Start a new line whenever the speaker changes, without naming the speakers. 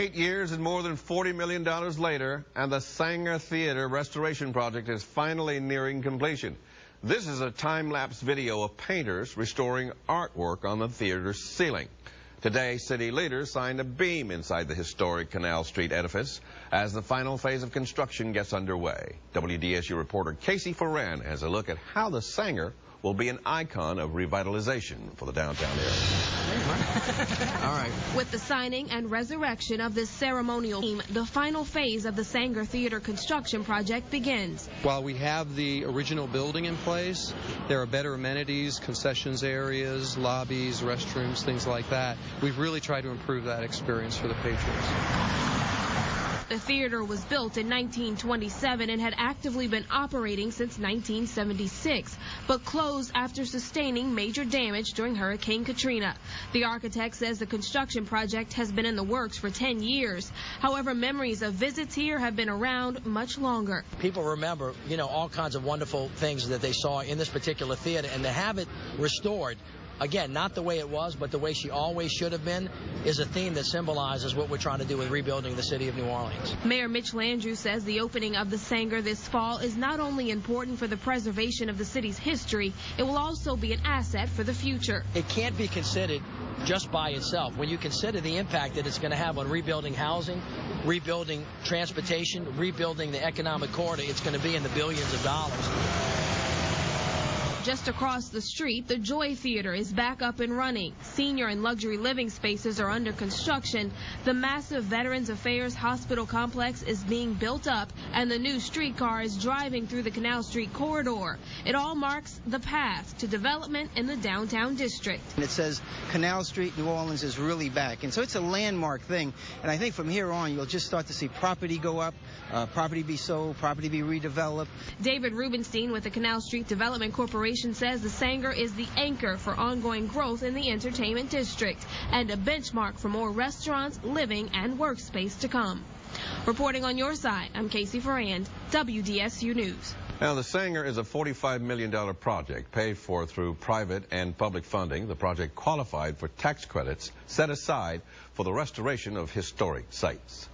8 years and more than $40 million later, and the Saenger Theater restoration project is finally nearing completion. This is a time-lapse video of painters restoring artwork on the theater's ceiling. Today, city leaders signed a beam inside the historic Canal Street edifice as the final phase of construction gets underway. WDSU reporter Casey Foran has a look at how the Saenger will be an icon of revitalization for the downtown area.
All right.
With the signing and resurrection of this ceremonial beam, the final phase of the Saenger Theater construction project begins.
While we have the original building in place, there are better amenities, concessions areas, lobbies, restrooms, things like that. We've really tried to improve that experience for the patrons.
The theater was built in 1927 and had actively been operating since 1976, but closed after sustaining major damage during Hurricane Katrina. The architect says the construction project has been in the works for 10 years. However, memories of visits here have been around much longer.
People remember, all kinds of wonderful things that they saw in this particular theater, and to have it restored, again, not the way it was, but the way she always should have been, is a theme that symbolizes what we're trying to do with rebuilding the city of New Orleans.
Mayor Mitch Landrieu says the opening of the Saenger this fall is not only important for the preservation of the city's history, it will also be an asset for the future.
It can't be considered just by itself. When you consider the impact that it's going to have on rebuilding housing, rebuilding transportation, rebuilding the economic corridor, it's going to be in the billions of dollars.
Just across the street, the Joy Theater is back up and running. Senior and luxury living spaces are under construction. The massive Veterans Affairs Hospital complex is being built up, and the new streetcar is driving through the Canal Street corridor. It all marks the path to development in the downtown district.
And it says Canal Street, New Orleans is really back. And so it's a landmark thing. And I think from here on, you'll just start to see property go up, property be sold, property be redeveloped.
David Rubenstein with the Canal Street Development Corporation says the Saenger is the anchor for ongoing growth in the entertainment district and a benchmark for more restaurants, living, and workspace to come. Reporting on your side, I'm Casey Foran, WDSU News.
Now, the Saenger is a $45 million project paid for through private and public funding. The project qualified for tax credits set aside for the restoration of historic sites.